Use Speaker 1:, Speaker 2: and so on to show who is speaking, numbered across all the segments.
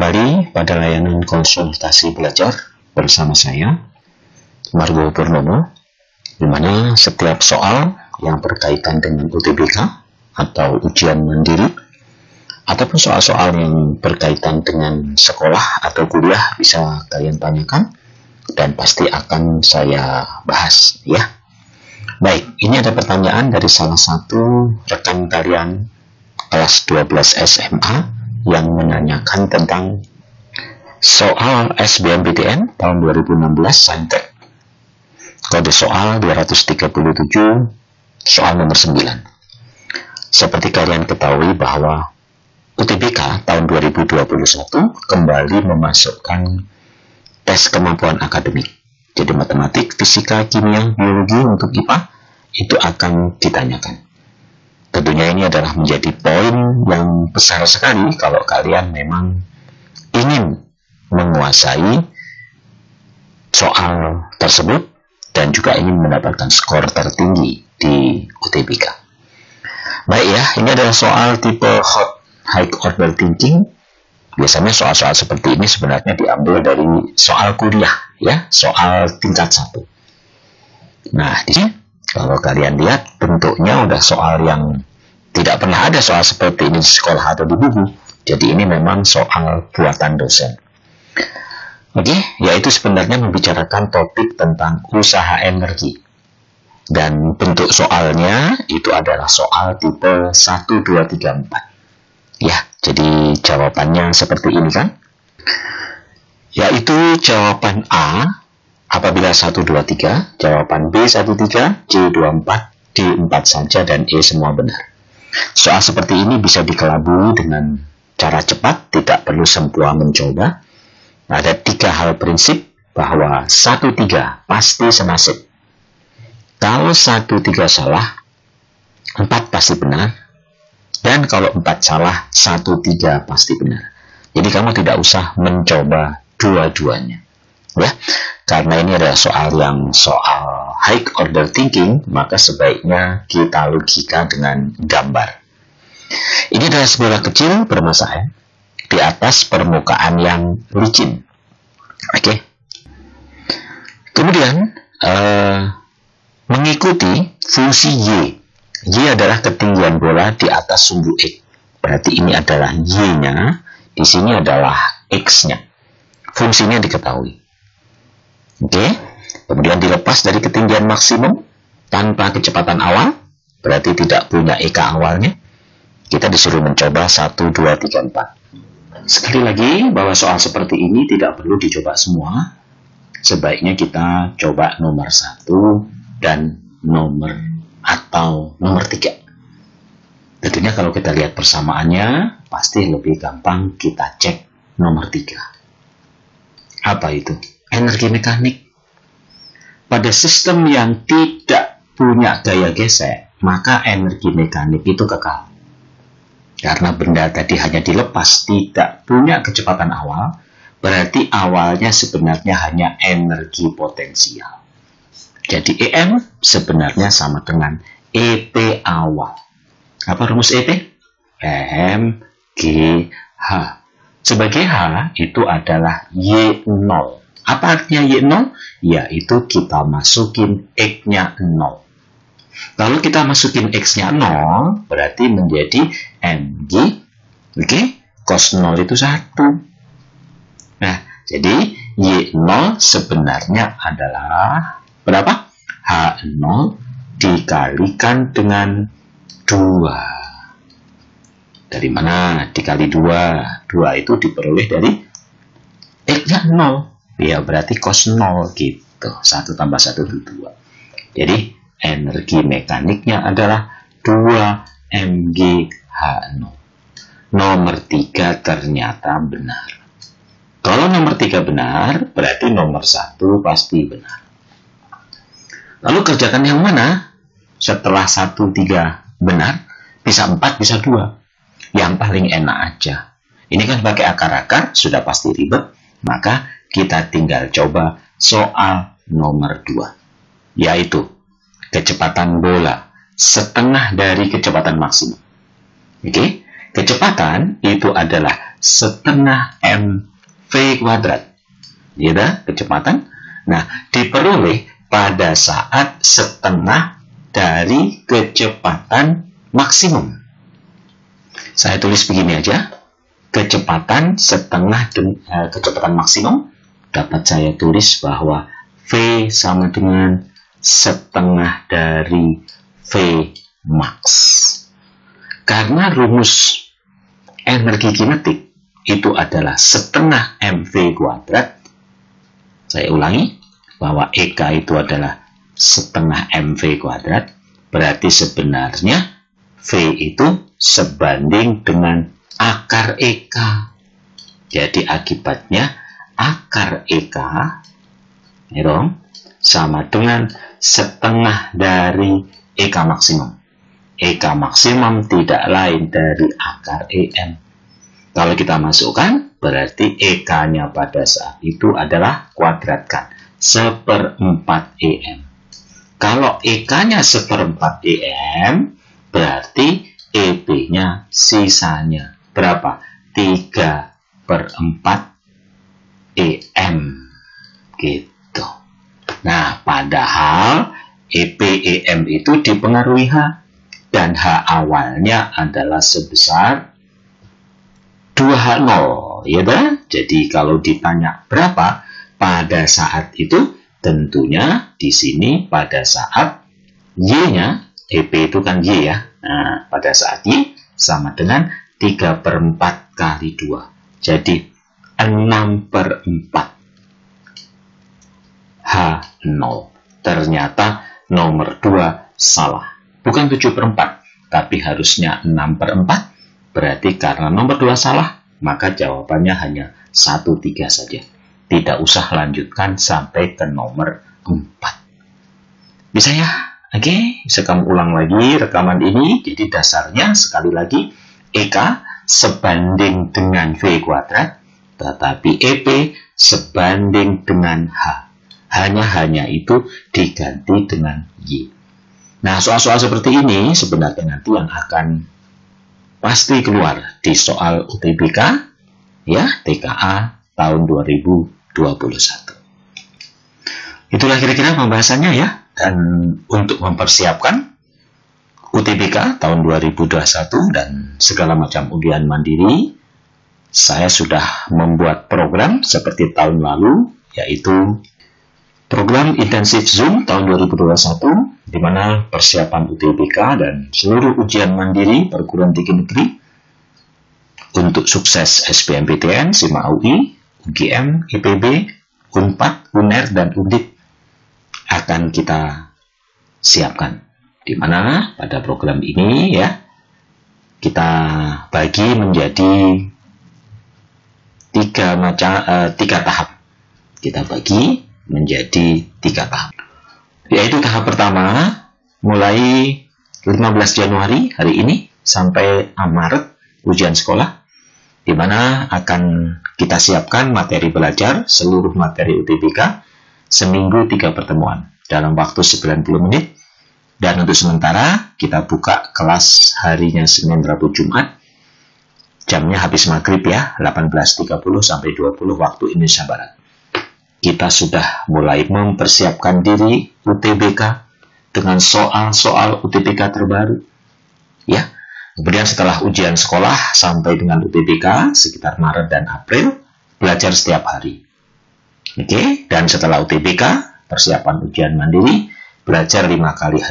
Speaker 1: kembali pada layanan konsultasi belajar bersama saya, Margo Purnomo, di mana setiap soal yang berkaitan dengan UTBK atau ujian mandiri, ataupun soal-soal yang berkaitan dengan sekolah atau kuliah bisa kalian tanyakan, dan pasti akan saya bahas, ya. Baik, ini ada pertanyaan dari salah satu rekan kalian kelas 12 SMA yang menanyakan tentang soal SBMPTN tahun 2016 Saintek. Kode soal 237, soal nomor 9. Seperti kalian ketahui bahwa UTBK tahun 2021 kembali memasukkan tes kemampuan akademik. Jadi matematik, fisika, kimia, biologi untuk IPA itu akan ditanyakan. Tentunya ini adalah menjadi poin yang besar sekali kalau kalian memang ingin menguasai soal tersebut dan juga ingin mendapatkan skor tertinggi di UTBK. Baik ya, ini adalah soal tipe hot high order thinking. Biasanya soal-soal seperti ini sebenarnya diambil dari soal kuliah, ya, soal tingkat 1. Nah, di sini kalau kalian lihat bentuknya udah soal yang tidak pernah ada soal seperti ini di sekolah atau di buku. Jadi ini memang soal buatan dosen. Oke, yaitu sebenarnya membicarakan topik tentang usaha energi. Dan bentuk soalnya itu adalah soal tipe 1, 2, 3, 4. Ya, jadi jawabannya seperti ini kan? Yaitu jawaban A apabila 1, 2, 3, jawaban B 1, 3, C 2, 4, D 4 saja, dan E semua benar. Soal seperti ini bisa dikelabui dengan cara cepat, tidak perlu sempua mencoba. Ada 3 hal prinsip bahwa 1, 3 pasti senasib. Kalau 1, 3 salah, 4 pasti benar. Dan kalau 4 salah, 1, 3 pasti benar. Jadi kamu tidak usah mencoba dua-duanya. Ya, karena ini adalah soal high order thinking, maka sebaiknya kita logika dengan gambar. Ini adalah sebuah kecil bermasa di atas permukaan yang licin. Oke. Kemudian mengikuti fungsi Y. Y adalah ketinggian bola di atas sumbu X. Berarti ini adalah Y-nya, di sini adalah X-nya. Fungsinya diketahui. Oke, kemudian dilepas dari ketinggian maksimum tanpa kecepatan awal, berarti tidak punya EK awalnya. Kita disuruh mencoba 1, 2, 3, 4. Sekali lagi, bahwa soal seperti ini tidak perlu dicoba semua. Sebaiknya kita coba nomor 1 dan nomor 3. Tentunya kalau kita lihat persamaannya, pasti lebih gampang kita cek nomor 3. Apa itu? Energi mekanik. Pada sistem yang tidak punya gaya gesek, maka energi mekanik itu kekal. Karena benda tadi hanya dilepas, tidak punya kecepatan awal, berarti awalnya sebenarnya hanya energi potensial. Jadi EM sebenarnya sama dengan EP awal. Apa rumus EP? M, G, H. Sebagai H itu adalah Y0. Apa artinya Y0? Yaitu kita masukin X-nya 0. Kalau kita masukin X-nya 0, berarti menjadi MG. Oke? Cos 0 itu 1. Nah, jadi Y0 sebenarnya adalah berapa? H0 dikalikan dengan 2. Dari mana dikali 2? 2 itu diperoleh dari X-nya 0. Ya, berarti cos 0 gitu. 1 tambah 1 itu 2. Jadi, energi mekaniknya adalah 2 mgh0. Nomor 3 ternyata benar. Kalau nomor 3 benar, berarti nomor 1 pasti benar. Lalu kerjakan yang mana? Setelah 1, 3 benar, bisa 4, bisa 2. Yang paling enak aja. Ini kan pakai akar-akar, sudah pasti ribet. Maka kita tinggal coba soal nomor 2. Yaitu kecepatan bola setengah dari kecepatan maksimum. Oke? kecepatan itu adalah setengah mv kuadrat. Ya, kecepatan. Nah, diperoleh pada saat setengah dari kecepatan maksimum. Saya tulis begini aja. Kecepatan setengah kecepatan maksimum dapat saya tulis bahwa V sama dengan setengah dari V max. Karena rumus energi kinetik itu adalah setengah mv kuadrat. Saya ulangi bahwa EK itu adalah setengah mv kuadrat. Berarti sebenarnya V itu sebanding dengan akar EK. Jadi akibatnya akar EK sama dengan setengah dari EK maksimum. EK maksimum tidak lain dari akar EM. Kalau kita masukkan, berarti EK-nya pada saat itu adalah kuadratkan 1/4 EM. Kalau EK-nya 1/4 EM, berarti EB-nya sisanya berapa? 3/4 EM. Gitu. Nah, padahal EP EM itu dipengaruhi H. Dan H awalnya adalah sebesar 2H0. Ya kan? Jadi kalau ditanya berapa pada saat itu, tentunya di sini pada saat Y-nya, EP itu kan Y ya. Nah, pada saat Y sama dengan 3/4 kali 2. Jadi 6/4 H0. Ternyata nomor 2 salah. Bukan 7/4, tapi harusnya 6/4. Berarti karena nomor 2 salah, maka jawabannya hanya 1/3 saja. Tidak usah lanjutkan sampai ke nomor 4. Bisa ya? Oke, bisa kamu ulang lagi rekaman ini. Jadi dasarnya sekali lagi, EK sebanding dengan V kuadrat, tetapi EP sebanding dengan H. Hanya itu diganti dengan Y. Nah, soal-soal seperti ini sebenarnya nanti yang akan pasti keluar di soal UTBK, ya, TKA tahun 2021. Itulah kira-kira pembahasannya ya. Dan untuk mempersiapkan UTBK tahun 2021 dan segala macam ujian mandiri, saya sudah membuat program seperti tahun lalu, yaitu program intensif Zoom tahun 2021, di mana persiapan UTBK dan seluruh ujian mandiri perguruan tinggi negeri untuk sukses SBMPTN, SIMA UI, UGM, IPB, UNPAD, UNER, dan UNDIK akan kita siapkan. Di mana pada program ini ya kita bagi menjadi tiga tahap. Kita bagi menjadi 3 tahap. Yaitu tahap pertama mulai 15 Januari hari ini sampai Maret ujian sekolah, di mana akan kita siapkan materi belajar seluruh materi UTBK seminggu 3 pertemuan dalam waktu 90 menit. Dan untuk sementara kita buka kelas harinya Senin, Rabu, Jumat. Jamnya habis maghrib ya, 18.30 sampai 20 waktu Indonesia Barat. Kita sudah mulai mempersiapkan diri UTBK dengan soal-soal UTBK terbaru. Ya. Kemudian setelah ujian sekolah sampai dengan UTBK sekitar Maret dan April, belajar setiap hari. Oke, dan setelah UTBK, persiapan ujian mandiri, belajar 5 kali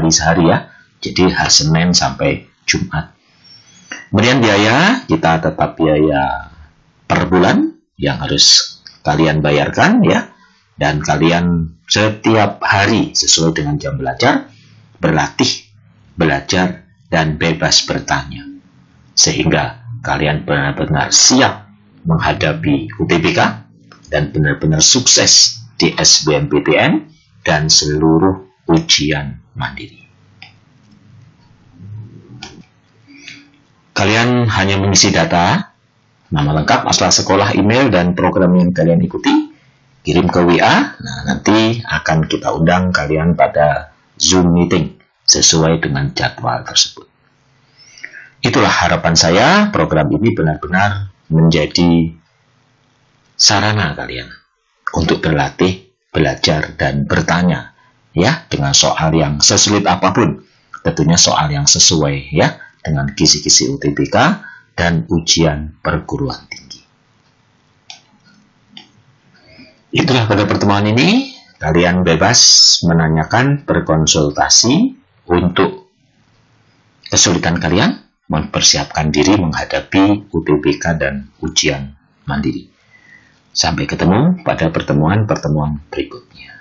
Speaker 1: sehari ya. Jadi hari Senin sampai Jumat. Kemudian biaya, kita tetap biaya per bulan yang harus kalian bayarkan ya, dan kalian setiap hari sesuai dengan jam belajar berlatih, belajar, dan bebas bertanya sehingga kalian benar-benar siap menghadapi UTBK dan benar-benar sukses di SBMPTN dan seluruh ujian mandiri. Kalian hanya mengisi data nama lengkap, asal sekolah, email, dan program yang kalian ikuti, kirim ke WA. Nah, nanti akan kita undang kalian pada Zoom meeting sesuai dengan jadwal tersebut. Itulah harapan saya, program ini benar-benar menjadi sarana kalian untuk berlatih, belajar, dan bertanya ya dengan soal yang sesulit apapun. Tentunya soal yang sesuai ya dengan kisi-kisi UTBK dan ujian perguruan tinggi. Itulah pada pertemuan ini, kalian bebas menanyakan, berkonsultasi untuk kesulitan kalian mempersiapkan diri menghadapi UTBK dan ujian mandiri. Sampai ketemu pada pertemuan-pertemuan berikutnya.